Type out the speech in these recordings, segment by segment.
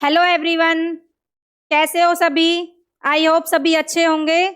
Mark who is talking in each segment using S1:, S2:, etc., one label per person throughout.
S1: Hello everyone, कैसे हो सभी। आई होप सभी अच्छे होंगे।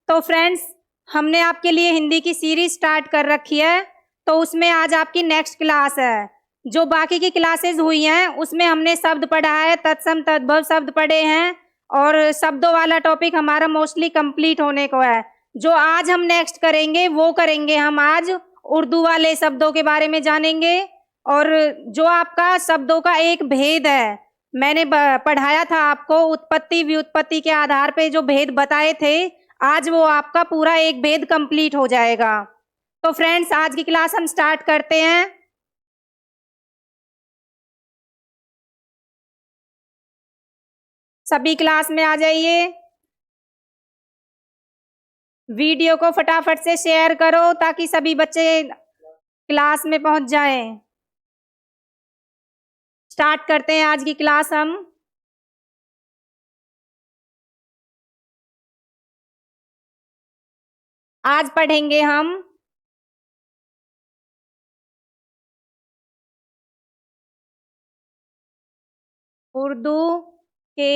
S1: तो फ्रेंड्स, हमने आपके लिए हिंदी की सीरीज स्टार्ट कर रखी है। तो उसमें आज आपकी नेक्स्ट क्लास है। जो बाकी की क्लासेस हुई हैं उसमें हमने शब्द पढ़ा है, तत्सम तद्भव शब्द पढ़े हैं और शब्दों वाला टॉपिक हमारा मोस्टली कंप्लीट होने को है। जो आज हम नेक्स्ट करेंगे वो करेंगे हम आज उर्दू वाले शब्दों के बारे में जानेंगे। और जो आपका शब्दों का एक भेद है, मैंने पढ़ाया था आपको उत्पत्ति व्युत्पत्ति के आधार पे जो भेद बताए थे, आज वो आपका पूरा एक भेद कंप्लीट हो जाएगा। तो फ्रेंड्स, आज की क्लास हम स्टार्ट करते हैं। सभी क्लास में आ जाइए। वीडियो को फटाफट से शेयर करो ताकि सभी बच्चे क्लास में पहुंच जाएं। स्टार्ट करते हैं आज की क्लास हम। आज पढ़ेंगे हम उर्दू के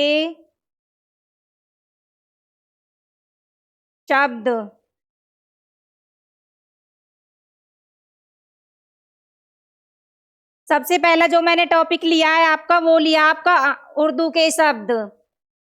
S1: शब्द। सबसे पहला जो मैंने टॉपिक लिया है आपका, वो लिया आपका उर्दू के शब्द।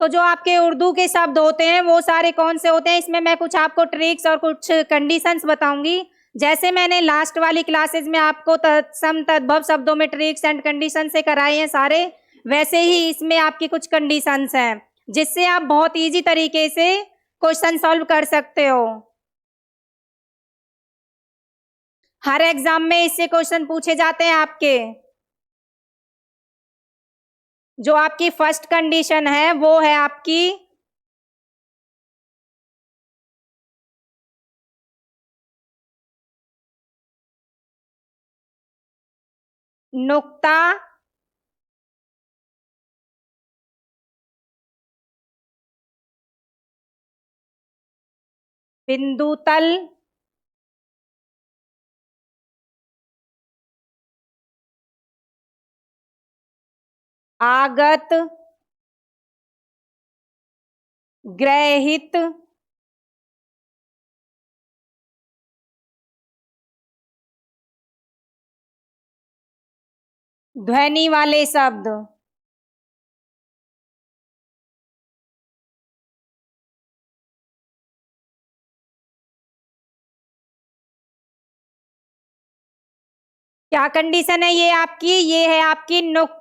S1: तो जो आपके उर्दू के शब्द होते हैं वो सारे कौन से होते हैं, इसमें मैं कुछ आपको ट्रिक्स और कुछ कंडीशंस बताऊंगी। जैसे मैंने लास्ट वाली क्लासेस में आपको तत्सम तद्भव शब्दों में ट्रिक्स एंड कंडीशन से कराए हैं सारे, वैसे ही इसमें आपकी कुछ कंडीशंस हैं जिससे आप बहुत ईजी तरीके से क्वेश्चन सॉल्व कर सकते हो। हर एग्जाम में इससे क्वेश्चन पूछे जाते हैं आपके। जो आपकी फर्स्ट कंडीशन है वो है आपकी नुक्ता बिंदु तल आगत ग्रहित ध्वनि वाले शब्द। क्या कंडीशन है ये आपकी? ये है आपकी नुक्ता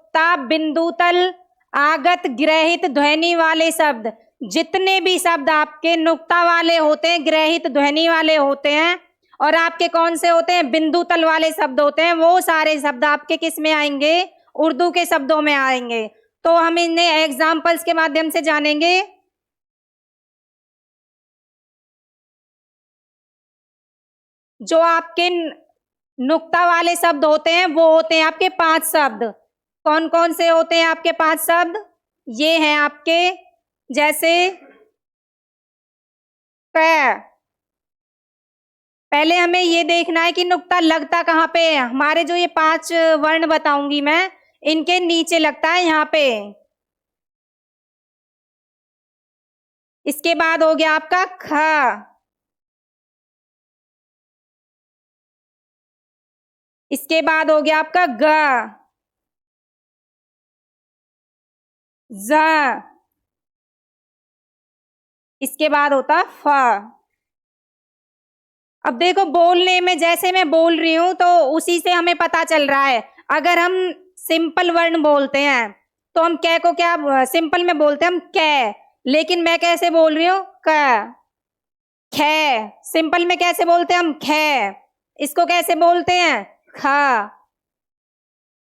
S1: बिंदु तल आगत ग्रहित ध्वनि वाले शब्द। जितने भी शब्द आपके नुक्ता वाले होते हैं, ग्रहित ध्वनि वाले होते हैं, और आपके कौन से होते हैं, बिंदु तल वाले शब्द होते हैं, वो सारे शब्द आपके किस में आएंगे? उर्दू के शब्दों में आएंगे। तो हम इन्हें एग्जाम्पल्स के माध्यम से जानेंगे। जो आपके नुक्ता वाले शब्द होते हैं वो होते हैं आपके 5 शब्द। कौन कौन से होते हैं आपके 5 शब्द? ये हैं आपके, जैसे क। पहले हमें ये देखना है कि नुक्ता लगता कहाँ पे है। हमारे जो ये 5 वर्ण बताऊंगी मैं, इनके नीचे लगता है यहाँ पे। इसके बाद हो गया आपका ख। इसके बाद हो गया आपका ग, ज। इसके बाद होता फ। अब देखो, बोलने में जैसे मैं बोल रही हूं तो उसी से हमें पता चल रहा है। अगर हम सिंपल वर्ण बोलते हैं तो हम कै को क्या सिंपल में बोलते हैं, हम कै। लेकिन मैं कैसे बोल रही हूं, क। खे सिंपल में कैसे बोलते हैं हम, खे। इसको कैसे बोलते हैं, ख।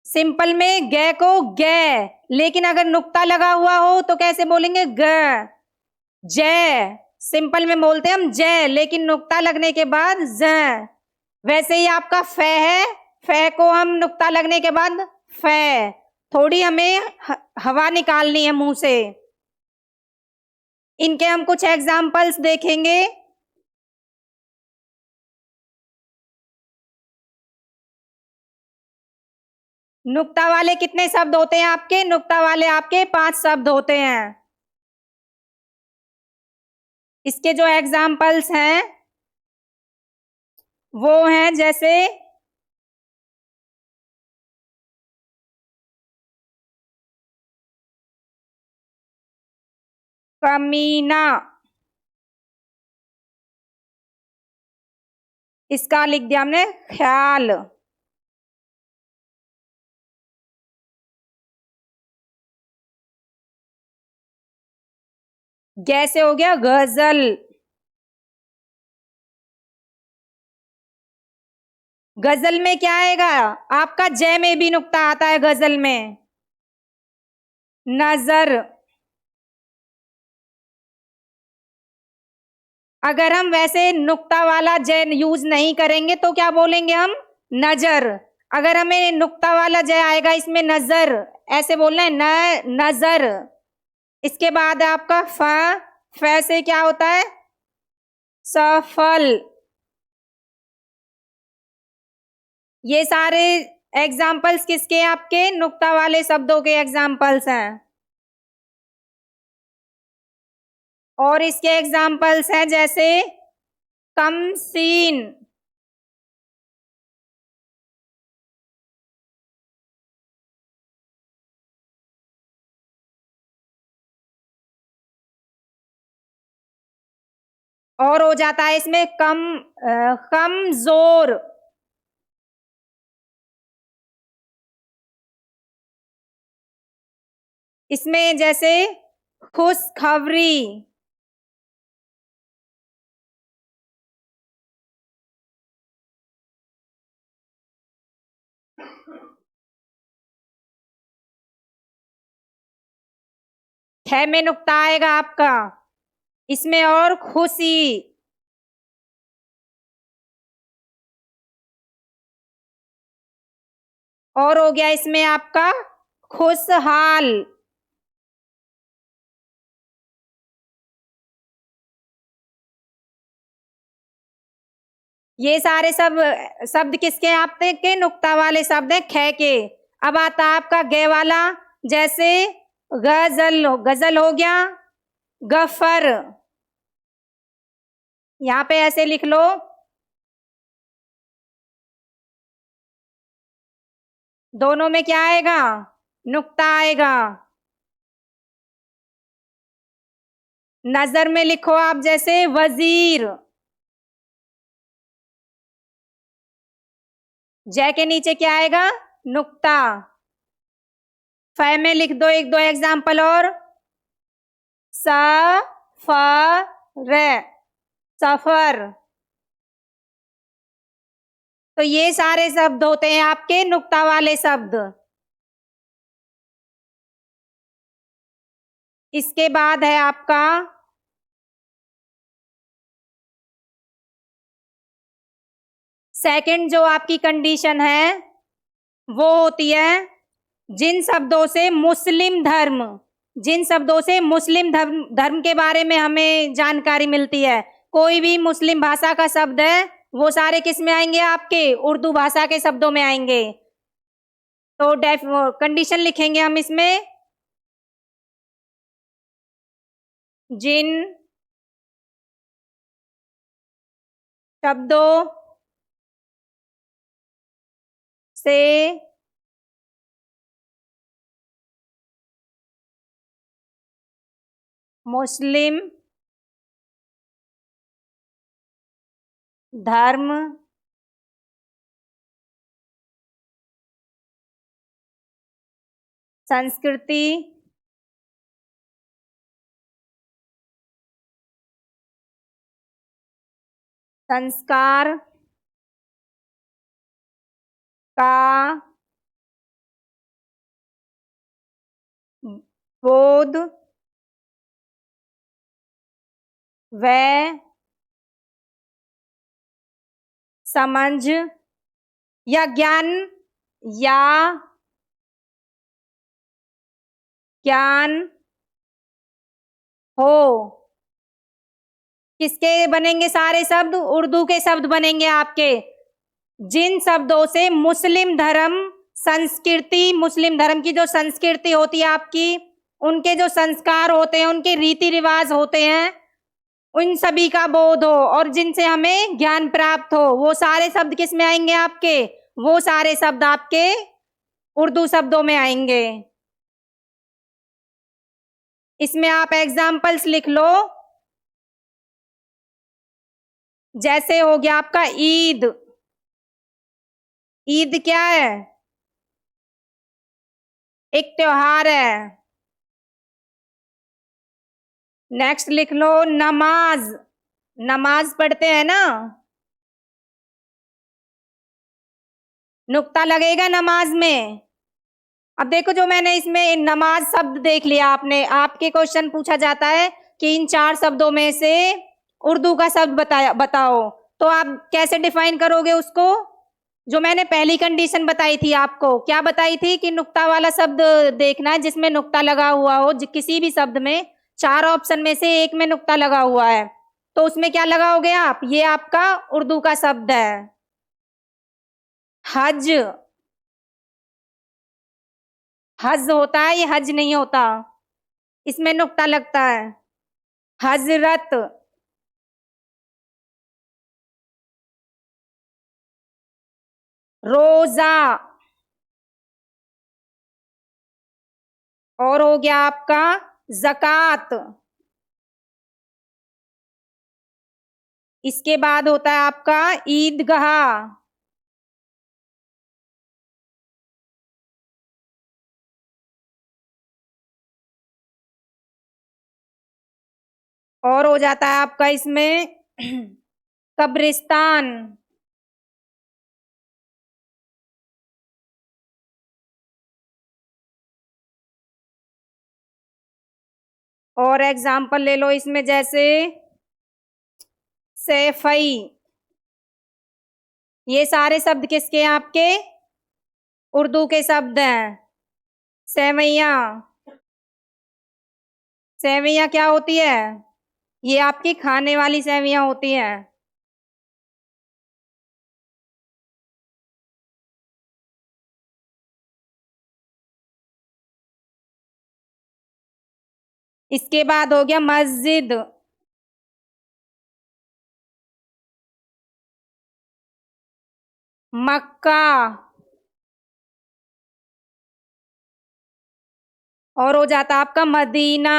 S1: सिंपल में गे को गे, लेकिन अगर नुक्ता लगा हुआ हो तो कैसे बोलेंगे, ग। जय सिंपल में बोलते हैं हम जय, लेकिन नुक्ता लगने के बाद ज। वैसे ही आपका फे है, फे को हम नुक्ता लगने के बाद फे। थोड़ी हमें हवा निकालनी है मुंह से। इनके हम कुछ एग्जाम्पल्स देखेंगे। नुक्ता वाले कितने शब्द होते हैं आपके? नुक्ता वाले आपके 5 शब्द होते हैं। इसके जो एग्जाम्पल्स हैं वो हैं जैसे कमीना, इसका लिख दिया हमने ख्याल। जैसे हो गया गजल, गजल में क्या आएगा आपका? जय में भी नुक्ता आता है गजल में। नजर, अगर हम वैसे नुक्ता वाला जय यूज नहीं करेंगे तो क्या बोलेंगे हम? नजर। अगर हमें नुक्ता वाला जय आएगा इसमें नजर, ऐसे बोलना है नजर। इसके बाद आपका फ से क्या होता है? सफल। ये सारे एग्जाम्पल्स किसके हैं आपके? नुक्ता वाले शब्दों के एग्जाम्पल्स हैं। और इसके एग्जाम्पल्स हैं जैसे कमसीन, और हो जाता है इसमें कमजोर। इसमें जैसे खुशखबरी, ख में नुक्ता आएगा आपका इसमें, और खुशी। और हो गया इसमें आपका खुशहाल। ये सारे सब शब्द किसके आपके? नुक्ता वाले शब्द है ख के। अब आता है आपका गे वाला, जैसे गजल हो गया, गफर। यहां पे ऐसे लिख लो, दोनों में क्या आएगा? नुक्ता आएगा। नजर में लिखो आप जैसे वजीर, जय के नीचे क्या आएगा? नुक्ता। फ में लिख दो एक दो एग्जाम्पल और, सफर, सफर। तो ये सारे शब्द होते हैं आपके नुक्ता वाले शब्द। इसके बाद है आपका सेकंड, जो आपकी कंडीशन है वो होती है जिन शब्दों से मुस्लिम धर्म, जिन शब्दों से मुस्लिम धर्म के बारे में हमें जानकारी मिलती है। कोई भी मुस्लिम भाषा का शब्द है वो सारे किस में आएंगे? आपके उर्दू भाषा के शब्दों में आएंगे। तो कंडीशन लिखेंगे हम इसमें, जिन शब्दों से मुस्लिम धर्म संस्कृति संस्कार का बोध व समझ या ज्ञान हो, किसके बनेंगे सारे शब्द? उर्दू के शब्द बनेंगे आपके। जिन शब्दों से मुस्लिम धर्म संस्कृति, मुस्लिम धर्म की जो संस्कृति होती है आपकी, उनके जो संस्कार होते हैं, उनके रीति रिवाज होते हैं, उन सभी का बोध हो और जिनसे हमें ज्ञान प्राप्त हो, वो सारे शब्द किस में आएंगे आपके? वो सारे शब्द आपके उर्दू शब्दों में आएंगे। इसमें आप एग्जाम्पल्स लिख लो। जैसे हो गया आपका ईद। ईद क्या है? एक त्योहार है। नेक्स्ट लिख लो नमाज। नमाज पढ़ते हैं ना, नुक्ता लगेगा नमाज में। अब देखो, जो मैंने इसमें नमाज शब्द देख लिया आपने, आपके क्वेश्चन पूछा जाता है कि इन चार शब्दों में से उर्दू का शब्द बताओ, तो आप कैसे डिफाइन करोगे उसको? जो मैंने पहली कंडीशन बताई थी आपको, क्या बताई थी कि नुक्ता वाला शब्द देखना है जिसमें नुक्ता लगा हुआ हो, किसी भी शब्द में चार ऑप्शन में से एक में नुक्ता लगा हुआ है, तो उसमें क्या लगाओगे आप? ये आपका उर्दू का शब्द है। हज। हज होता है, ये हज नहीं होता, इसमें नुक्ता लगता है। हजरत। रोजा। और हो गया आपका जकात। इसके बाद होता है आपका ईदगाह। और हो जाता है आपका इसमें कब्रिस्तान। और एग्जाम्पल ले लो इसमें, जैसे सैफई। ये सारे शब्द किसके हैं आपके? उर्दू के शब्द हैं। सेवैया। सेवैया क्या होती है? ये आपकी खाने वाली सेवैयां होती हैं। इसके बाद हो गया मस्जिद। मक्का। और हो जाता है आपका मदीना।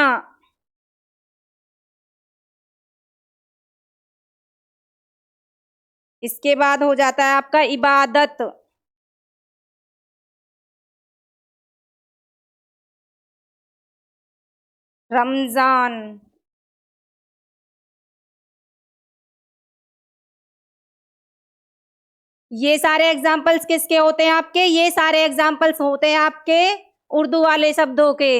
S1: इसके बाद हो जाता है आपका इबादत। रमजान। ये सारे एग्जाम्पल्स किसके होते हैं आपके? ये सारे एग्जाम्पल्स होते हैं आपके उर्दू वाले शब्दों के।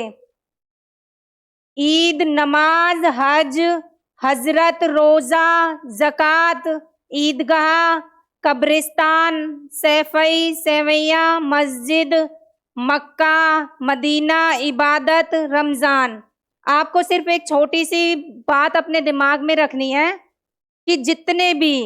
S1: ईद, नमाज, हज, हजरत, रोजा, जकात, ईदगाह, कब्रिस्तान, सैफई, सेवैया, मस्जिद, मक्का, मदीना, इबादत, रमजान। आपको सिर्फ एक छोटी सी बात अपने दिमाग में रखनी है कि जितने भी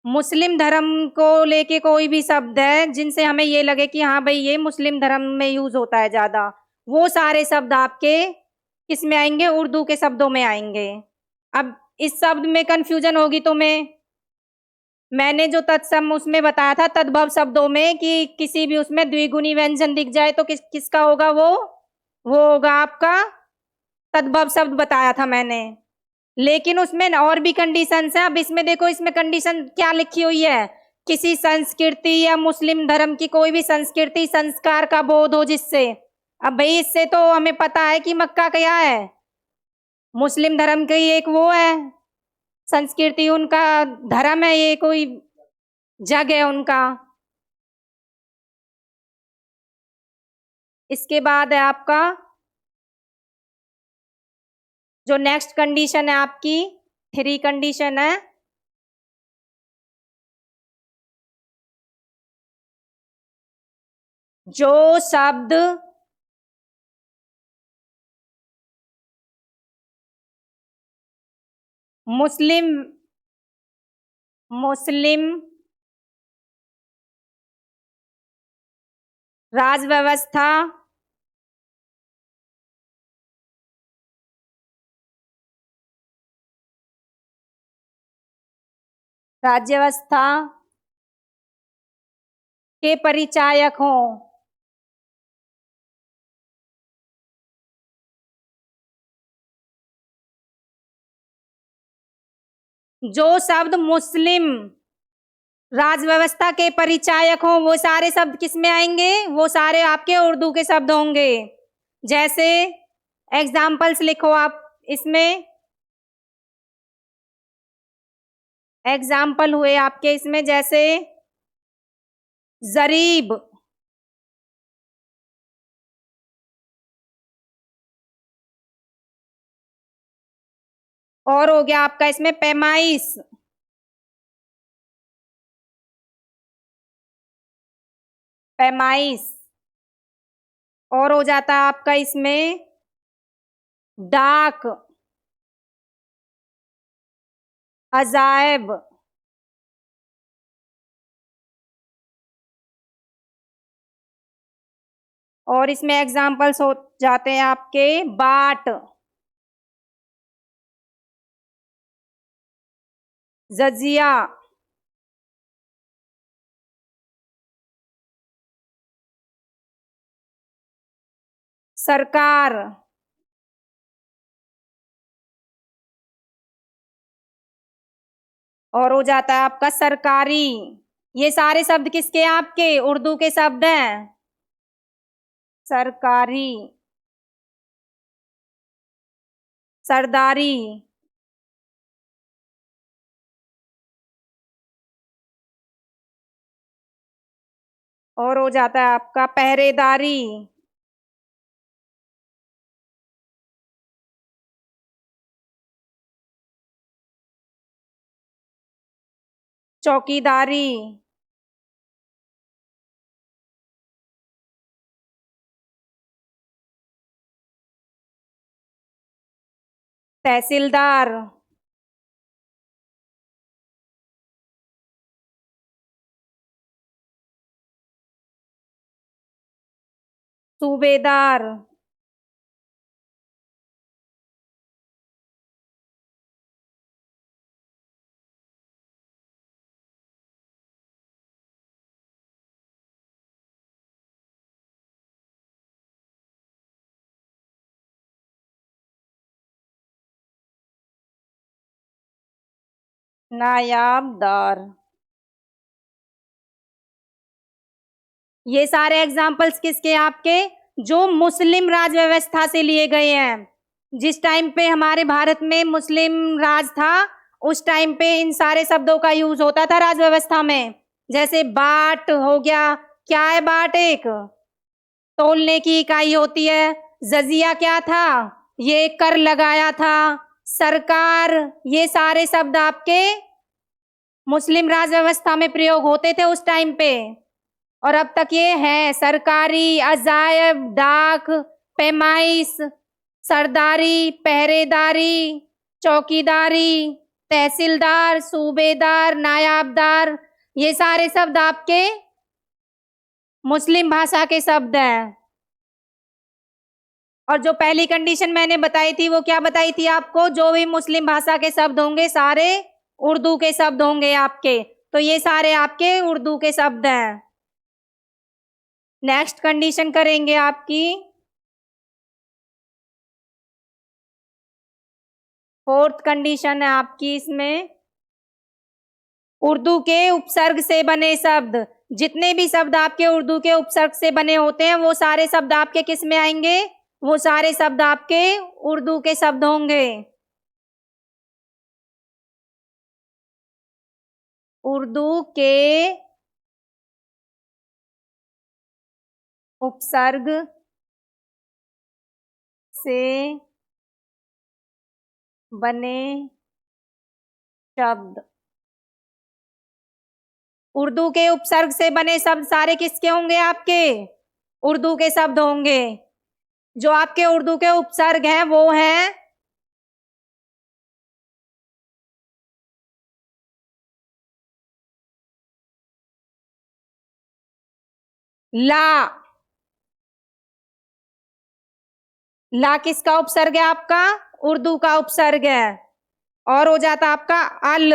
S1: मुस्लिम धर्म को लेके कोई भी शब्द है जिनसे हमें ये लगे कि हाँ भाई ये मुस्लिम धर्म में यूज होता है ज्यादा, वो सारे शब्द आपके किस में आएंगे? उर्दू के शब्दों में आएंगे। अब इस शब्द में कंफ्यूजन होगी तुम्हें। मैंने जो तत्सम उसमें बताया था तद्भव शब्दों में कि किसी भी उसमें द्विगुणी व्यंजन दिख जाए तो किसका होगा? वो होगा आपका तद्भव शब्द बताया था मैंने। लेकिन उसमें और भी कंडीशंस हैं। अब इसमें देखो, इसमें कंडीशन क्या लिखी हुई है? किसी संस्कृति या मुस्लिम धर्म की कोई भी संस्कृति संस्कार का बोध हो जिससे। अब भाई इससे तो हमें पता है कि मक्का क्या है, मुस्लिम धर्म की एक वो है संस्कृति, उनका धर्म है, ये कोई जग है उनका। इसके बाद है आपका जो नेक्स्ट कंडीशन है आपकी, थ्री कंडीशन है। जो शब्द मुस्लिम मुस्लिम राज व्यवस्था, राज्य व्यवस्था के परिचायक हों। जो शब्द मुस्लिम राज व्यवस्था के परिचायक हों वो सारे शब्द किस में आएंगे? वो सारे आपके उर्दू के शब्द होंगे। जैसे एग्जाम्पल्स लिखो आप इसमें। एग्जाम्पल हुए आपके इसमें जैसे जरीब, और हो गया आपका इसमें पैमाइश, पैमाइश, और हो जाता है आपका इसमें डाक, अजायब, और इसमें एग्जाम्पल्स हो जाते हैं आपके बाट, जजिया, सरकार, और हो जाता है आपका सरकारी। ये सारे शब्द किसके हैं? आपके उर्दू के शब्द हैं। सरकारी, सरदारी, और हो जाता है आपका पहरेदारी, चौकीदारी, तहसीलदार, सूबेदार, नायाबदार। ये सारे एग्जाम्पल्स किसके हैं? आपके जो मुस्लिम राज व्यवस्था से लिए गए हैं। जिस टाइम पे हमारे भारत में मुस्लिम राज था उस टाइम पे इन सारे शब्दों का यूज होता था राज व्यवस्था में। जैसे बाट हो गया, क्या है बाट? एक तोलने की इकाई होती है। जजिया क्या था? ये कर लगाया था। सरकार, ये सारे शब्द आपके मुस्लिम राज व्यवस्था में प्रयोग होते थे उस टाइम पे, और अब तक ये है। सरकारी, अजायब, डाक, पैमाइश, सरदारी, पहरेदारी, चौकीदारी, तहसीलदार, सूबेदार, नायाबदार, ये सारे शब्द आपके मुस्लिम भाषा के शब्द हैं। और जो पहली कंडीशन मैंने बताई थी वो क्या बताई थी आपको? जो भी मुस्लिम भाषा के शब्द होंगे सारे उर्दू के शब्द होंगे आपके। तो ये सारे आपके उर्दू के शब्द हैं। नेक्स्ट कंडीशन करेंगे आपकी फोर्थ कंडीशन है आपकी इसमें, उर्दू के उपसर्ग से बने शब्द। जितने भी शब्द आपके उर्दू के उपसर्ग से बने होते हैं वो सारे शब्द आपके किस में आएंगे? वो सारे शब्द आपके उर्दू के शब्द होंगे। उर्दू के उपसर्ग से बने शब्द। उर्दू के उपसर्ग से बने शब्द सारे किसके होंगे? आपके उर्दू के शब्द होंगे। जो आपके उर्दू के उपसर्ग हैं वो हैं ला, ला किसका उपसर्ग है आपका? उर्दू का उपसर्ग है। और हो जाता आपका अल।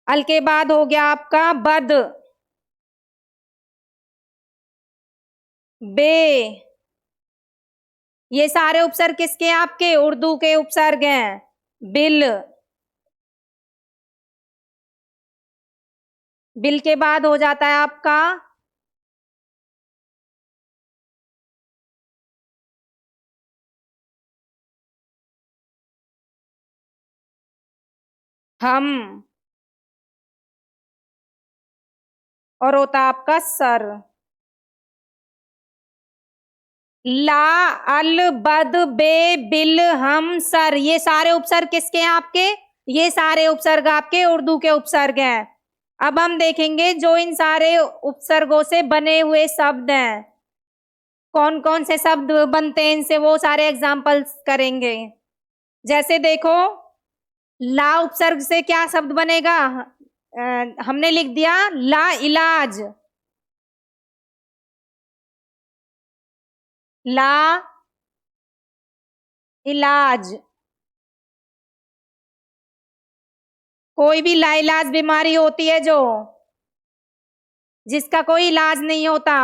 S1: अल के बाद हो गया आपका बद, बे। ये सारे उपसर्ग किसके हैं आपके? उर्दू के उपसर्ग हैं। बिल, बिल के बाद हो जाता है आपका हम, और होता आपका सर। ला, अल, बद, बे, बिल, हम, सर, ये सारे उपसर्ग किसके हैं आपके? ये सारे उपसर्ग आपके उर्दू के उपसर्ग हैं। अब हम देखेंगे जो इन सारे उपसर्गों से बने हुए शब्द हैं, कौन कौन से शब्द बनते हैं इनसे, वो सारे एग्जाम्पल्स करेंगे। जैसे देखो, ला उपसर्ग से क्या शब्द बनेगा? हमने लिख दिया ला इलाज। ला इलाज। कोई भी लाइलाज बीमारी होती है जो, जिसका कोई इलाज नहीं होता,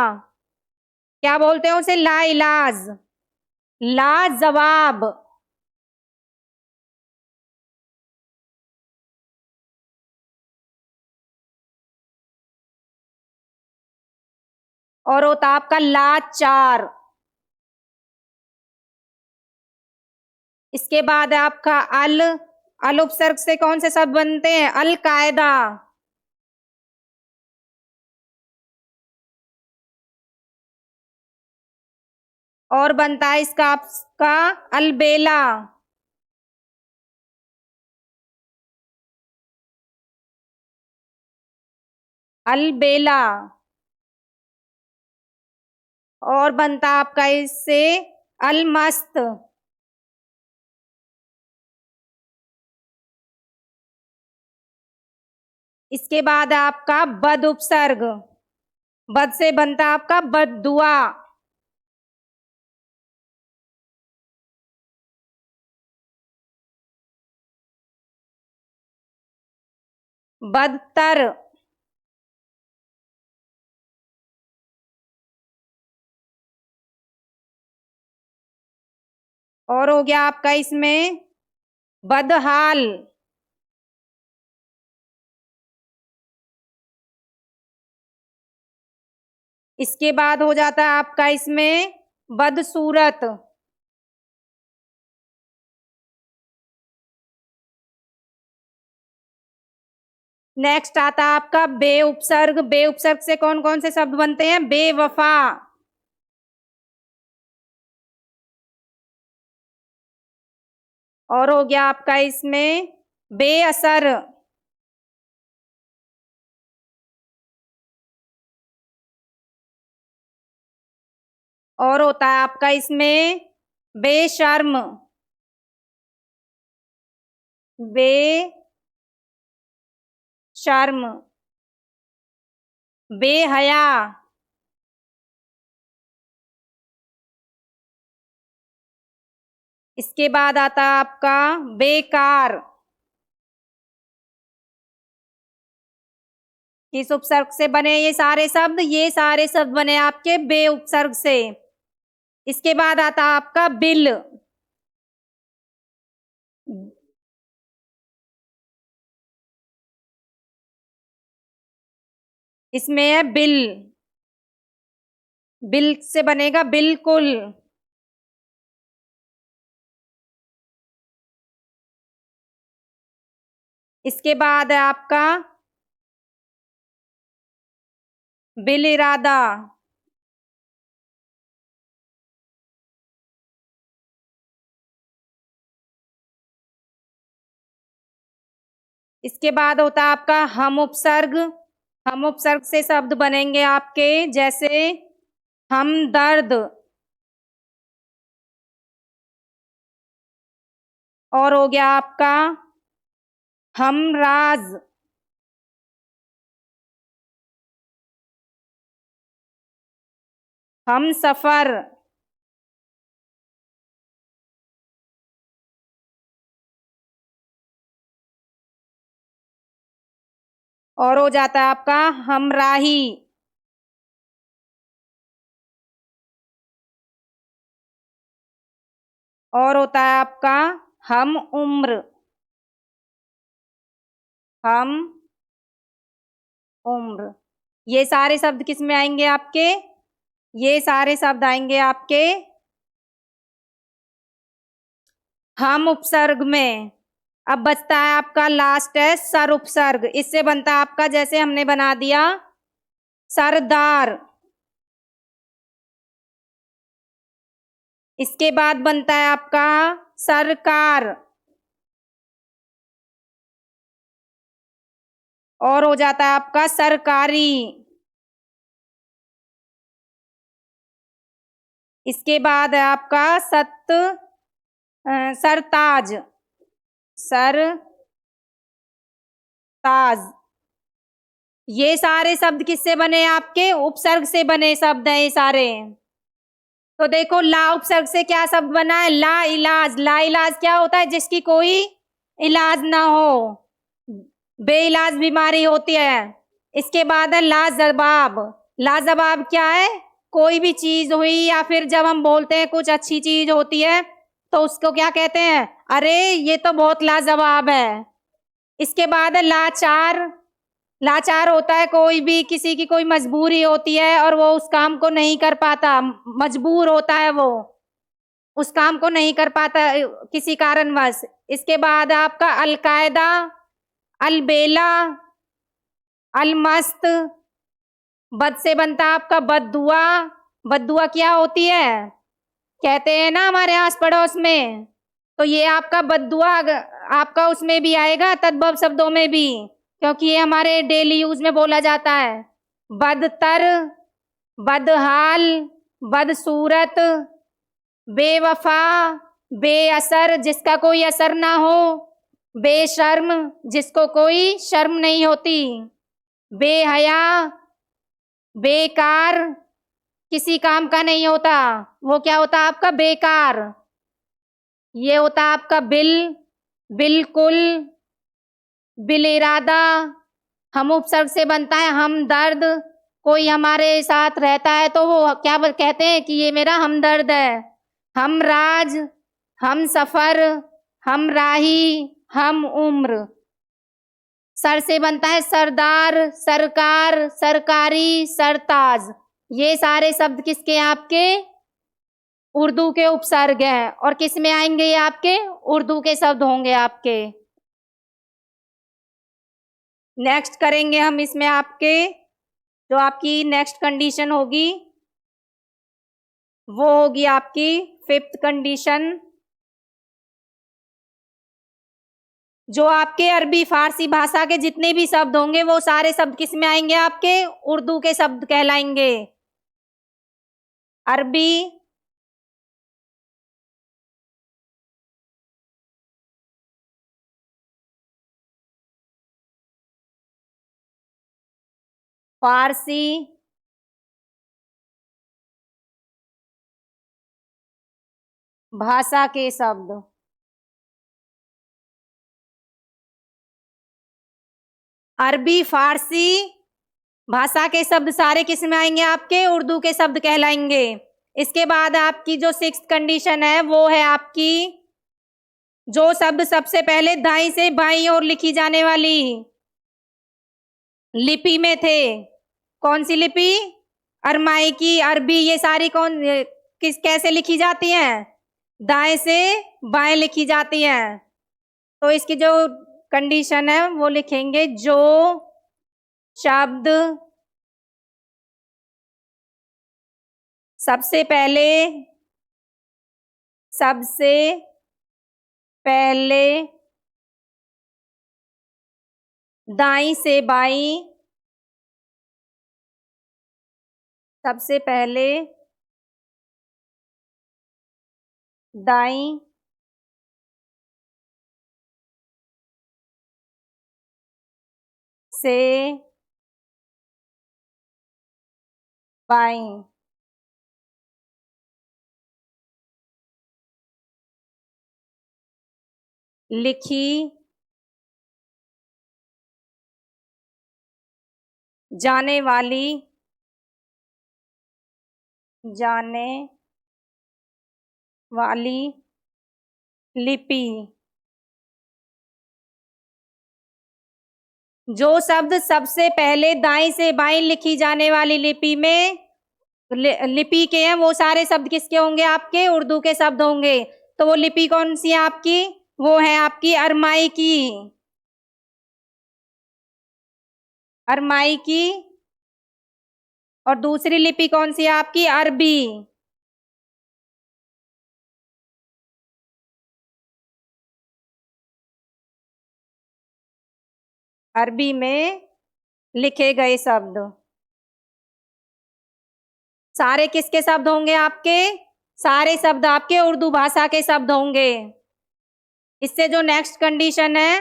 S1: क्या बोलते हैं उसे? लाइलाज। लाजवाब। और होता आपका लाचार। इसके बाद आपका अल, अल उपसर्ग से कौन से शब्द बनते हैं? अल कायदा। और बनता है इसका आपका अलबेला। अलबेला। और बनता आपका इससे अलमस्त। इसके बाद आपका बद उपसर्ग, बद से बनता आपका बददुआ। बदतर। और हो गया आपका इसमें बदहाल। इसके बाद हो जाता है आपका इसमें बदसूरत। नेक्स्ट आता है आपका बे उपसर्ग। बे उपसर्ग से कौन कौन से शब्द बनते हैं? बेवफा। और हो गया आपका इसमें बेअसर। और होता है आपका इसमें बेशर्म। बेशर्म। बेहया। इसके बाद आता है आपका बेकार। किस उपसर्ग से बने ये सारे शब्द? ये सारे शब्द बने आपके बे उपसर्ग से। इसके बाद आता है आपका बिल। इसमें है बिल। बिल से बनेगा बिल्कुल। इसके बाद है आपका बिल इरादा। इसके बाद होता है आपका हम उपसर्ग। हम उपसर्ग से शब्द बनेंगे आपके जैसे हमदर्द। और हो गया आपका हमराज। हम सफर। और हो जाता है आपका हमराही। और होता है आपका हम उम्र। हम उम्र। ये सारे शब्द किस में आएंगे आपके? ये सारे शब्द आएंगे आपके हम उपसर्ग में। अब बचता है आपका लास्ट है सर उपसर्ग। इससे बनता है आपका, जैसे हमने बना दिया सरदार। इसके बाद बनता है आपका सरकार। और हो जाता है आपका सरकारी। इसके बाद है आपका सरताज। सरताज। ये सारे शब्द किससे बने? आपके उपसर्ग से बने शब्द हैं ये सारे। तो देखो, ला उपसर्ग से क्या शब्द बना है? ला इलाज। ला इलाज क्या होता है? जिसकी कोई इलाज ना हो, बेइलाज बीमारी होती है। इसके बाद है लाजवाब। लाजवाब क्या है? कोई भी चीज हुई, या फिर जब हम बोलते हैं कुछ अच्छी चीज होती है तो उसको क्या कहते हैं? अरे ये तो बहुत लाजवाब है। इसके बाद है लाचार। लाचार होता है कोई भी, किसी की कोई मजबूरी होती है और वो उस काम को नहीं कर पाता, मजबूर होता है वो, उस काम को नहीं कर पाता किसी कारणवश। इसके बाद आपका अलकायदा, अलबेला, अलमस्त। बद से बनता है आपका बददुआ। बददुआ क्या होती है? कहते हैं ना हमारे आस पड़ोस में। तो ये आपका बददुआ आपका उसमें भी आएगा, तद्भव शब्दों में भी, क्योंकि ये हमारे डेली यूज में बोला जाता है। बदतर, बदहाल, बदसूरत, बेवफा, बेअसर जिसका कोई असर ना हो, बेशर्म जिसको कोई शर्म नहीं होती, बेहया, बेकार किसी काम का नहीं होता, वो क्या होता है आपका? बेकार। ये होता है आपका बिल, बिल्कुल, बिल इरादा। हम उपसर्ग से बनता है हमदर्द। कोई हमारे साथ रहता है तो वो क्या कहते हैं कि ये मेरा हमदर्द है। हम राज, हम सफर, हम राही, हम उम्र। सर से बनता है सरदार, सरकार, सरकारी, सरताज। ये सारे शब्द किसके हैं आपके? उर्दू के उपसर्ग हैं। और किस में आएंगे? ये आपके उर्दू के शब्द होंगे आपके। नेक्स्ट करेंगे हम इसमें आपके, जो आपकी नेक्स्ट कंडीशन होगी वो होगी आपकी फिफ्थ कंडीशन। जो आपके अरबी फारसी भाषा के जितने भी शब्द होंगे वो सारे शब्द किस में आएंगे? आपके उर्दू के शब्द कहलाएंगे। अरबी, फारसी, भाषा के शब्द। अरबी फारसी भाषा के शब्द सारे किस में आएंगे? आपके उर्दू के शब्द कहलाएंगे। इसके बाद आपकी जो सिक्स्थ कंडीशन है वो है आपकी, जो शब्द सबसे पहले दाई से बाई ओर लिखी जाने वाली लिपि में थे। कौन सी लिपि? अरमाई की, अरबी। ये सारी कौन किस कैसे लिखी जाती हैं? दाएं से बाएं लिखी जाती हैं। तो इसकी जो कंडीशन है वो लिखेंगे, जो शब्द सबसे पहले दाई से बाई, सबसे पहले दाई से बाई लिखी जाने वाली, जाने वाली लिपि। जो शब्द सबसे पहले दाएं से बाएं लिखी जाने वाली लिपि में लिपि के हैं, वो सारे शब्द किसके होंगे? आपके उर्दू के शब्द होंगे। तो वो लिपि कौन सी है आपकी? वो है आपकी अरमाई की। अरमाई की। और दूसरी लिपि कौन सी है आपकी? अरबी। अरबी में लिखे गए शब्द सारे किसके शब्द होंगे आपके? सारे शब्द आपके उर्दू भाषा के शब्द होंगे। इससे जो नेक्स्ट कंडीशन है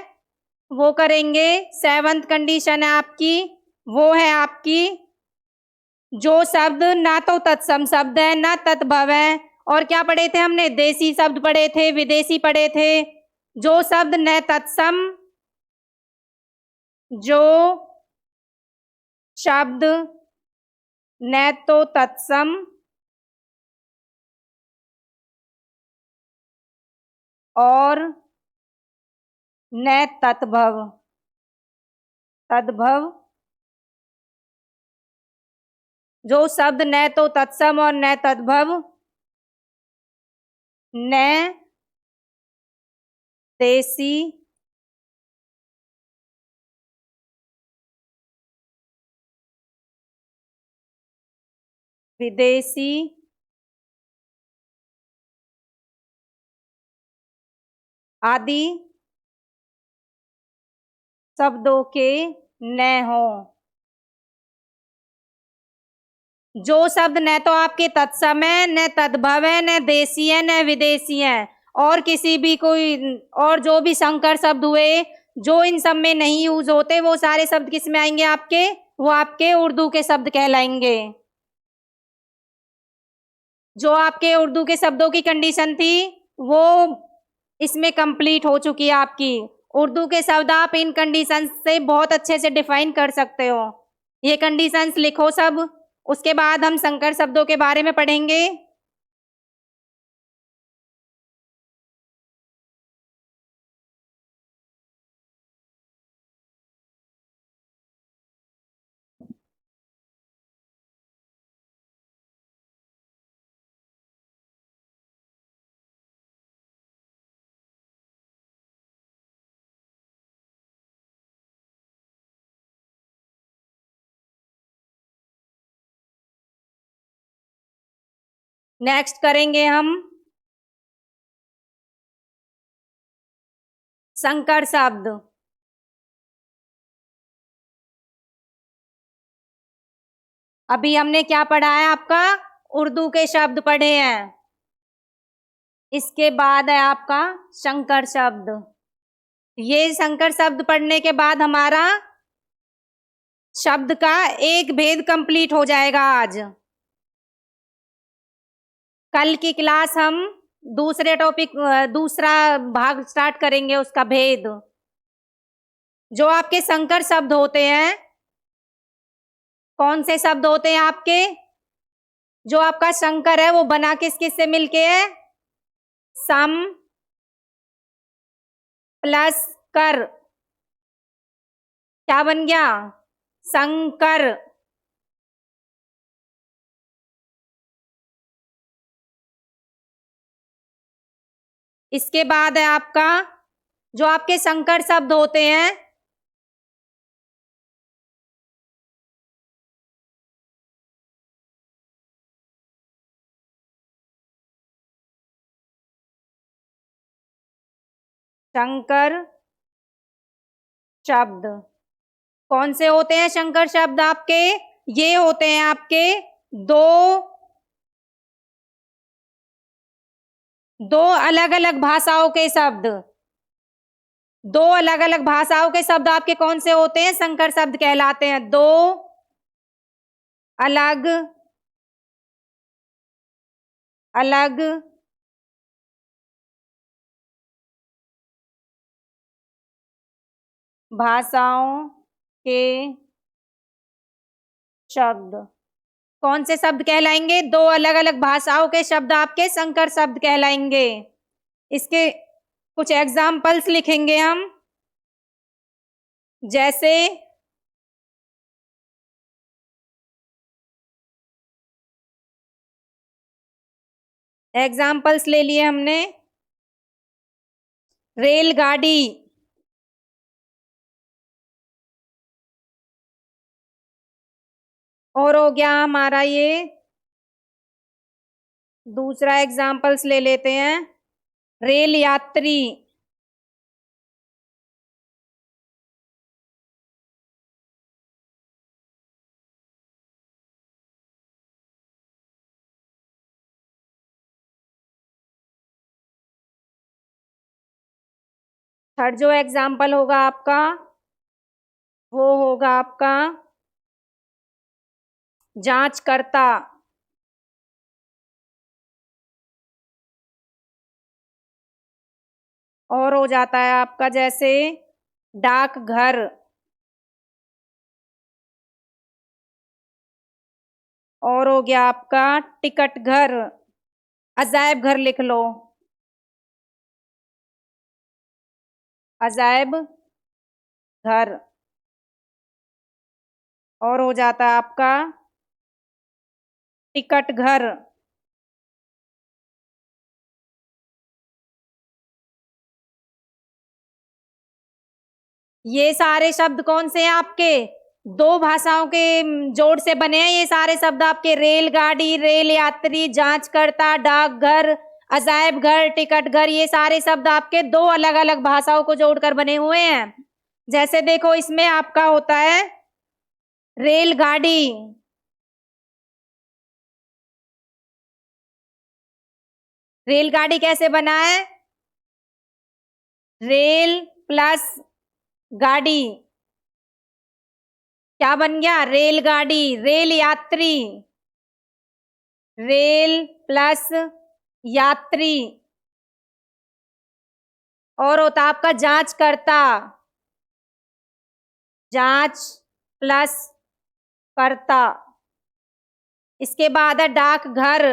S1: वो करेंगे। सेवंथ कंडीशन है आपकी, वो है आपकी जो शब्द ना तो तत्सम शब्द है ना तद्भव है। और क्या पढ़े थे हमने? देसी शब्द पढ़े थे, विदेशी पढ़े थे। जो शब्द न तत्सम, जो शब्द न तो तत्सम और न तद्भव, तद्भव, जो शब्द न तो तत्सम और न तद्भव, न देसी, विदेशी, आदि शब्दों के न हो। जो शब्द न तो आपके तत्सम है, न तद्भव है, न देसी है, न विदेशी है, और किसी भी कोई और जो भी संकर शब्द हुए जो इन सब में नहीं यूज होते, वो सारे शब्द किस में आएंगे आपके? वो आपके उर्दू के शब्द कहलाएंगे। जो आपके उर्दू के शब्दों की कंडीशन थी वो इसमें कंप्लीट हो चुकी है आपकी। उर्दू के शब्द आप इन कंडीशंस से बहुत अच्छे से डिफाइन कर सकते हो। ये कंडीशंस लिखो सब, उसके बाद हम संकर शब्दों के बारे में पढ़ेंगे। नेक्स्ट करेंगे हम संकर शब्द। अभी हमने क्या पढ़ा है आपका? उर्दू के शब्द पढ़े हैं। इसके बाद है आपका संकर शब्द। ये संकर शब्द पढ़ने के बाद हमारा शब्द का एक भेद कंप्लीट हो जाएगा आज। कल की क्लास हम दूसरे टॉपिक दूसरा भाग स्टार्ट करेंगे, उसका भेद। जो आपके संकर शब्द होते हैं, कौन से शब्द होते हैं आपके? जो आपका संकर है वो बना किस किस से मिलके है? सम प्लस कर। क्या बन गया? संकर। इसके बाद है आपका जो आपके संकर शब्द होते हैं, संकर शब्द कौन से होते हैं? संकर शब्द आपके ये होते हैं आपके दो दो अलग अलग भाषाओं के शब्द। दो अलग अलग भाषाओं के शब्द आपके कौन से होते हैं? संकर शब्द कहलाते हैं। दो अलग अलग भाषाओं के शब्द। कौन से शब्द कहलाएंगे? दो अलग अलग भाषाओं के शब्द आपके संकर शब्द कहलाएंगे। इसके कुछ एग्जाम्पल्स लिखेंगे हम, जैसे एग्जाम्पल्स ले लिए हमने, रेलगाड़ी, और हो गया हमारा ये दूसरा एग्जाम्पल्स ले लेते हैं, रेल यात्री, थर्ड जो एग्जाम्पल होगा आपका वो होगा आपका जांचकर्ता, और हो जाता है आपका जैसे डाकघर, और हो गया आपका टिकट घर, अजायब घर लिख लो, अजायब घर, और हो जाता है आपका टिकट घर। ये सारे शब्द कौन से हैं आपके? दो भाषाओं के जोड़ से बने हैं ये सारे शब्द आपके, रेलगाड़ी, रेल यात्री, जांचकर्ता, डाकघर, अजायब घर, टिकट घर, ये सारे शब्द आपके दो अलग अलग भाषाओं को जोड़कर बने हुए हैं। जैसे देखो इसमें आपका होता है रेलगाड़ी, रेलगाड़ी कैसे बना है? रेल प्लस गाड़ी, क्या बन गया? रेलगाड़ी। रेल यात्री, रेल प्लस यात्री, और होता आपका जांचकर्ता, जांच प्लस करता। इसके बाद है डाकघर,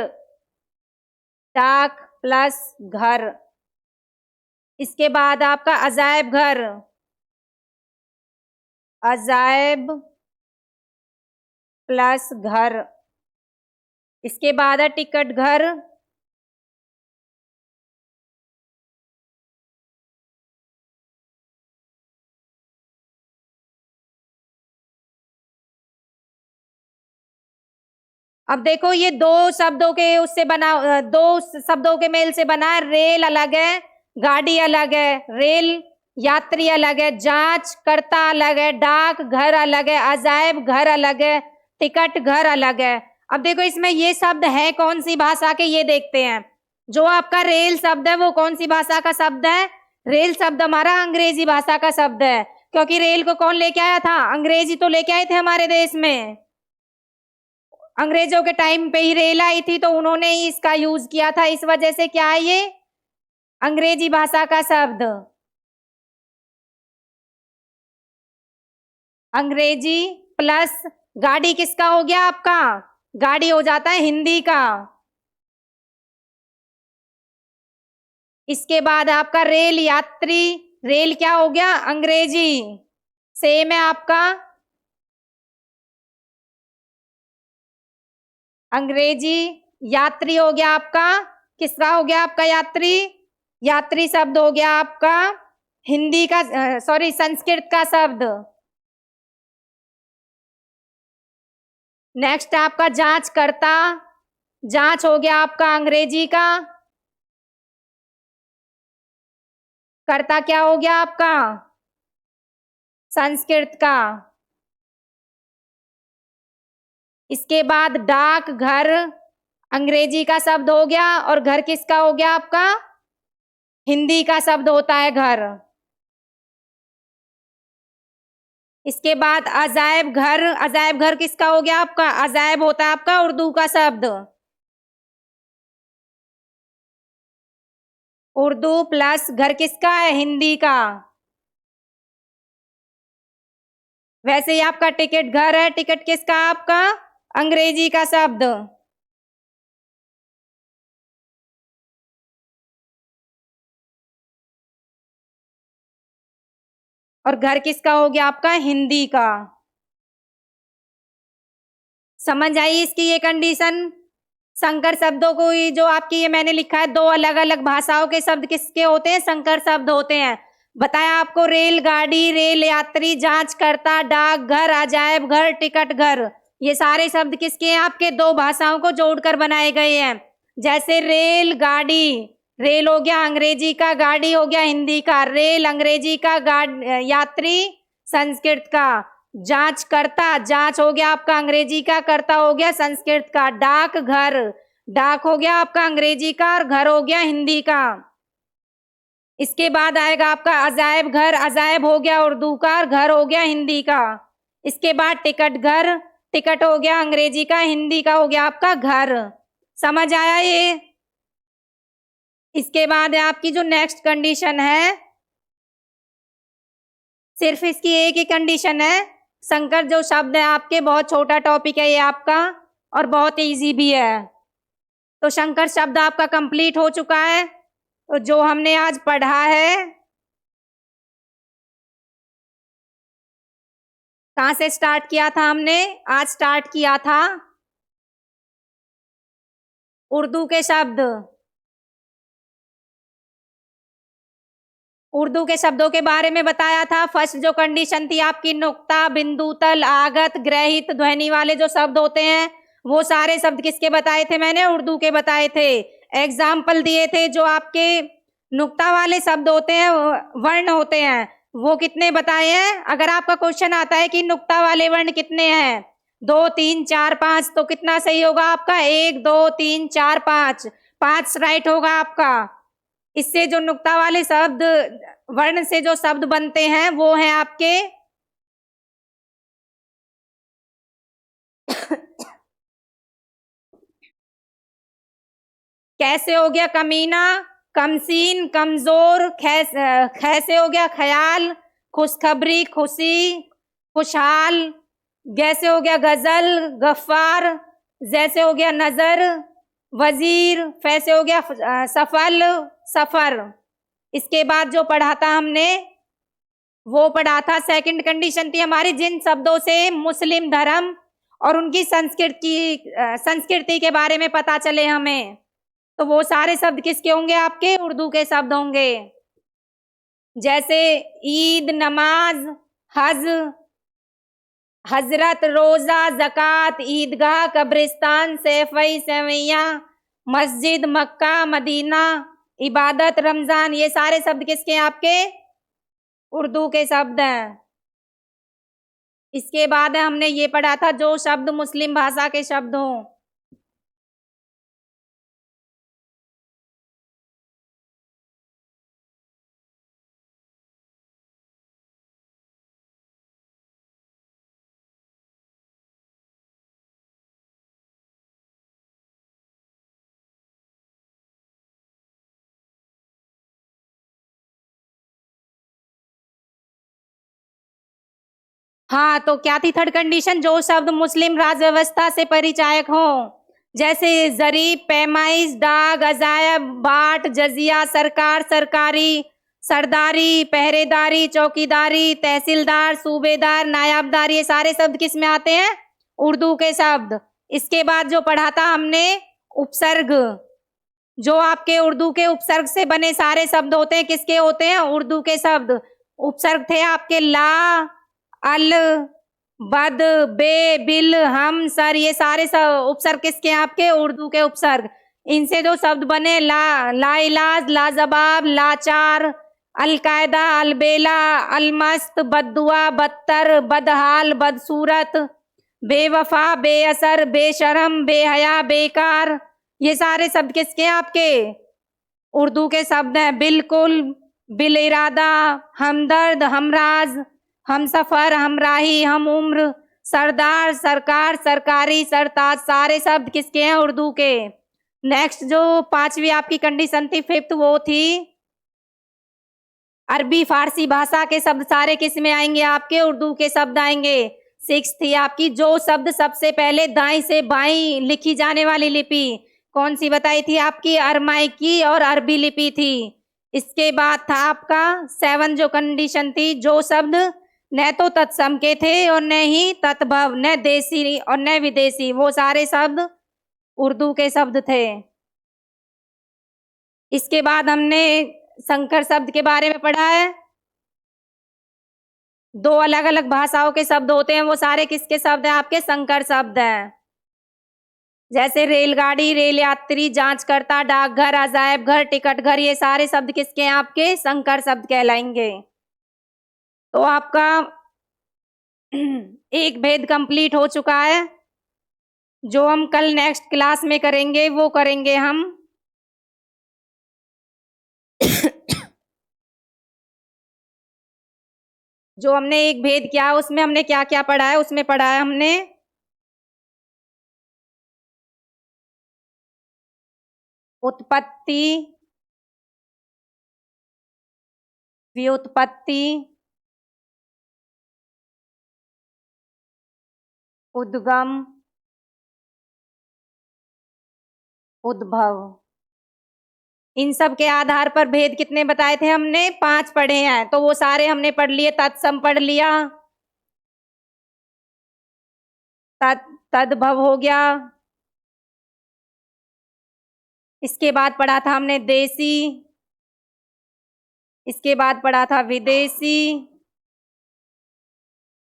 S1: डाक प्लस घर। इसके बाद आपका अजायब घर, अजायब प्लस घर। इसके बाद है टिकट घर, अब देखो ये दो शब्दों के उससे बना, दो शब्दों के मेल से बना है। रेल अलग है, गाड़ी अलग है, रेल यात्री अलग है, जांच करता अलग है, डाक घर अलग है, अजायब घर अलग है, टिकट घर अलग है। अब देखो इसमें ये शब्द है कौन सी भाषा के, ये देखते हैं। जो आपका रेल शब्द है वो कौन सी भाषा का शब्द है? रेल शब्द हमारा अंग्रेजी भाषा का शब्द है, क्योंकि रेल को कौन लेके आया था? अंग्रेजी तो लेके आए थे हमारे देश में। अंग्रेजों के टाइम पे ही रेल आई थी तो उन्होंने ही इसका यूज किया था, इस वजह से क्या है ये अंग्रेजी भाषा का शब्द। अंग्रेजी प्लस गाड़ी किसका हो गया आपका? गाड़ी हो जाता है हिंदी का। इसके बाद आपका रेल यात्री, रेल क्या हो गया? अंग्रेजी। सेम है आपका अंग्रेजी। यात्री हो गया आपका, किसका हो गया आपका यात्री? यात्री शब्द हो गया आपका हिंदी का, सॉरी संस्कृत का शब्द। नेक्स्ट आपका जांच करता, जांच हो गया आपका अंग्रेजी का, करता क्या हो गया आपका? संस्कृत का। इसके बाद डाक घर अंग्रेजी का शब्द हो गया, और घर किसका हो गया आपका? हिंदी का शब्द होता है घर। इसके बाद अजायब घर किसका हो गया आपका? अजायब होता है आपका उर्दू का शब्द। उर्दू प्लस घर किसका है? हिंदी का। वैसे ही आपका टिकट घर है, टिकट किसका? आपका अंग्रेजी का शब्द। और घर किसका हो गया? आपका हिंदी का। समझ आई इसकी ये कंडीशन? संकर शब्दों को ही जो आपकी ये मैंने लिखा है, दो अलग अलग भाषाओं के शब्द किसके होते हैं? संकर शब्द होते हैं। बताया आपको, रेलगाड़ी, रेल यात्री, जांचकर्ता, डाकघर, अजायब घर, टिकट घर, ये सारे शब्द किसके हैं? आपके दो भाषाओं को जोड़कर बनाए गए हैं। जैसे रेल गाड़ी, रेल हो गया अंग्रेजी का, गाड़ी हो गया हिंदी का, रेल अंग्रेजी का, यात्री संस्कृत का, जांच करता, जांच हो गया आपका अंग्रेजी का, करता हो गया संस्कृत का, डाक घर, डाक हो गया आपका अंग्रेजी का और घर हो गया हिंदी का। इसके बाद आएगा आपका अजायब घर, अजायब हो गया उर्दू का और घर हो गया हिंदी का। इसके बाद टिकट घर, टिकट हो गया अंग्रेजी का, हिंदी का हो गया आपका घर। समझ आया ये? इसके बाद है आपकी जो नेक्स्ट कंडीशन है, सिर्फ इसकी एक ही कंडीशन है। संकर जो शब्द है आपके, बहुत छोटा टॉपिक है ये आपका और बहुत इजी भी है। तो संकर शब्द आपका कंप्लीट हो चुका है। तो जो हमने आज पढ़ा है, कहां से स्टार्ट किया था हमने? आज स्टार्ट किया था उर्दू के शब्द, उर्दू के शब्दों के बारे में बताया था। फर्स्ट जो कंडीशन थी आपकी, नुक्ता, बिंदु, तल, आगत, ग्रहित, ध्वनि वाले जो शब्द होते हैं, वो सारे शब्द किसके बताए थे? मैंने उर्दू के बताए थे। एग्जाम्पल दिए थे। जो आपके नुक्ता वाले शब्द होते हैं, वर्ण होते हैं, वो कितने बताए हैं? अगर आपका क्वेश्चन आता है कि नुक्ता वाले वर्ण कितने हैं, 2 3 4 5, तो कितना सही होगा आपका? 1 2 3 4 5, 5 राइट होगा आपका। इससे जो नुक्ता वाले शब्द, वर्ण से जो शब्द बनते हैं, वो हैं आपके कैसे हो गया? कमीना, कमसीन, कमजोर, खैसे हो गया? ख्याल, खुशखबरी, खुशी, खुशहाल, गैसे हो गया? गजल, गफ्फार, जैसे हो गया? नजर, वजीर, फैसे हो गया? सफल, सफर। इसके बाद जो पढ़ा था हमने, वो पढ़ा था, सेकंड कंडीशन थी हमारी, जिन शब्दों से मुस्लिम धर्म और उनकी संस्कृति के बारे में पता चले हमें, तो वो सारे शब्द किसके होंगे? आपके उर्दू के शब्द होंगे। जैसे ईद, नमाज, हज, हजरत, रोजा, जक़ात, ईदगाह, कब्रिस्तान, सैफई, सेवैया, मस्जिद, मक्का, मदीना, इबादत, रमजान, ये सारे शब्द किसके हैं? आपके उर्दू के शब्द हैं। इसके बाद हमने ये पढ़ा था, जो शब्द मुस्लिम भाषा के शब्द हों, हाँ, तो क्या थी थर्ड कंडीशन? जो शब्द मुस्लिम राज व्यवस्था से परिचायक हो, जैसे जरीब, पैमाइश, डाक, अजायब, बाट, जजिया, सरकार, सरकारी, सरदारी, पहरेदारी, चौकीदारी, तहसीलदार, सूबेदार, नायाबदार, ये सारे शब्द किस में आते हैं? उर्दू के शब्द। इसके बाद जो पढ़ा था हमने, उपसर्ग, जो आपके उर्दू के उपसर्ग से बने सारे शब्द होते हैं, किसके होते हैं? उर्दू के शब्द। उपसर्ग थे आपके ला, अल, बद, बे, बिल, हम, सर, ये सारे उपसर्ग किसके हैं? आपके उर्दू के उपसर्ग। इनसे जो शब्द बने, ला इलाज, लाजवाब, लाचार, अलकायदा, अलबेला, अलमस्त, बददुआ, बदतर, बदहाल, बदसूरत, बेवफा, बेअसर, बेशरम, बेहया, बेकार, ये सारे शब्द किसके हैं? आपके उर्दू के शब्द हैं। बिल्कुल, बिल इरादा, हमदर्द, हमराज, हम सफर, हमराही, हम उम्र, सरदार, सरकार, सरकारी, सरताज, सारे शब्द किसके हैं? उर्दू के। नेक्स्ट जो पांचवी आपकी कंडीशन थी, फिफ्थ, वो थी अरबी फारसी भाषा के शब्द सारे किस में आएंगे आपके? उर्दू के शब्द आएंगे। 6 थी आपकी, जो शब्द सबसे पहले दाएं से बाएं लिखी जाने वाली लिपि कौन सी बताई थी आपकी? अरमाइकी और अरबी लिपि थी। इसके बाद था आपका 7 जो कंडीशन थी, जो शब्द न तो तत्सम के थे और न ही तत्भव, न देसी और न विदेशी, वो सारे शब्द उर्दू के शब्द थे। इसके बाद हमने संकर शब्द के बारे में पढ़ा है। 2 अलग अलग भाषाओं के शब्द होते हैं, वो सारे किसके शब्द हैं आपके? संकर शब्द हैं। जैसे रेलगाड़ी, रेल यात्री, जांचकर्ता, डाकघर, अजायब घर, टिकट घर, ये सारे शब्द किसके हैं आपके? संकर शब्द कहलाएंगे। तो आपका एक भेद कंप्लीट हो चुका है। जो हम कल नेक्स्ट क्लास में करेंगे वो करेंगे हम जो हमने एक भेद किया उसमें हमने क्या क्या पढ़ा है? उसमें पढ़ा है हमने उत्पत्ति, व्युत्पत्ति, उद्गम, उद्भव। इन सब के आधार पर भेद कितने बताए थे हमने? 5 पढ़े हैं, तो वो सारे हमने पढ़ लिए। तत्सम पढ़ लिया, तद्भव हो गया। इसके बाद पढ़ा था हमने देसी, इसके बाद पढ़ा था विदेशी।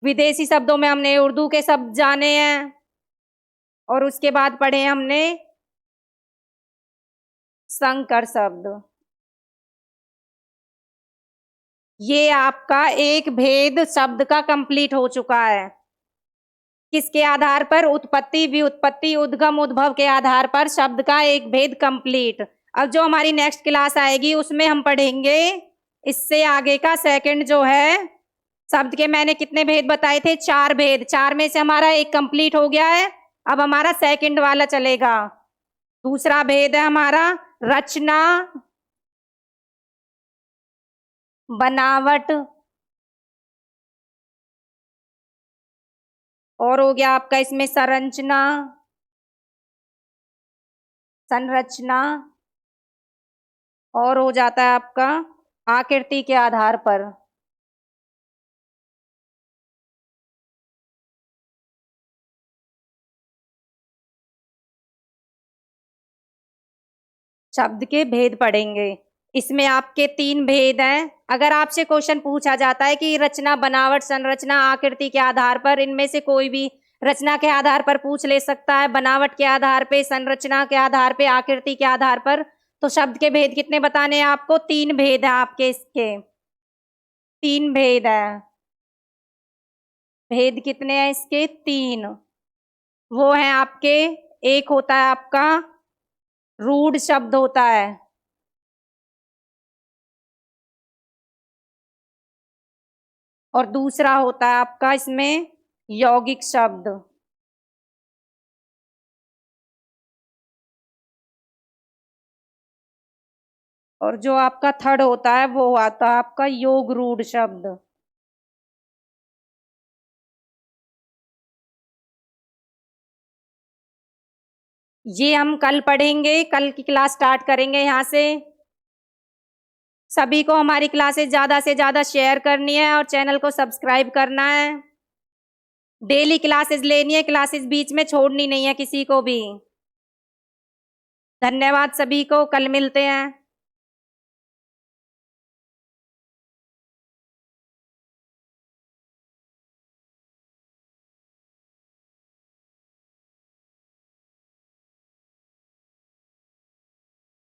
S1: विदेशी शब्दों में हमने उर्दू के शब्द जाने हैं। और उसके बाद पढ़े हमने संकर शब्द। ये आपका एक भेद शब्द का कंप्लीट हो चुका है। किसके आधार पर? उत्पत्ति, व्युत्पत्ति, उद्गम, उद्भव के आधार पर शब्द का एक भेद कंप्लीट। अब जो हमारी नेक्स्ट क्लास आएगी उसमें हम पढ़ेंगे इससे आगे का सेकंड जो है शब्द के। मैंने कितने भेद बताए थे? 4 भेद। 4 में से हमारा एक कंप्लीट हो गया है। अब हमारा सेकंड वाला चलेगा। दूसरा भेद है हमारा रचना, बनावट, और हो गया आपका इसमें संरचना, संरचना, और हो जाता है आपका आकृति के आधार पर। शब्द के भेद पढ़ेंगे। इसमें आपके 3 भेद हैं। अगर आपसे क्वेश्चन पूछा जाता है कि रचना, बनावट, संरचना, आकृति के आधार पर, इनमें से कोई भी रचना के आधार पर पूछ ले सकता है, बनावट के आधार पे, संरचना के आधार पे, आकृति के आधार पर। तो शब्द के भेद कितने बताने हैं आपको? 3 भेद है आपके। इसके 3 भेद है। भेद कितने हैं इसके? 3। वो है आपके, एक होता है आपका रूढ़ शब्द होता है, और दूसरा होता है आपका इसमें यौगिक शब्द। और जो आपका थर्ड होता है वो आता है आपका योग रूढ़ शब्द। ये हम कल पढ़ेंगे, कल की क्लास स्टार्ट करेंगे यहाँ से। सभी को हमारी क्लासेस ज़्यादा से ज़्यादा शेयर करनी है और चैनल को सब्सक्राइब करना है। डेली क्लासेस लेनी है, क्लासेस बीच में छोड़नी नहीं है किसी को भी। धन्यवाद सभी को, कल मिलते हैं।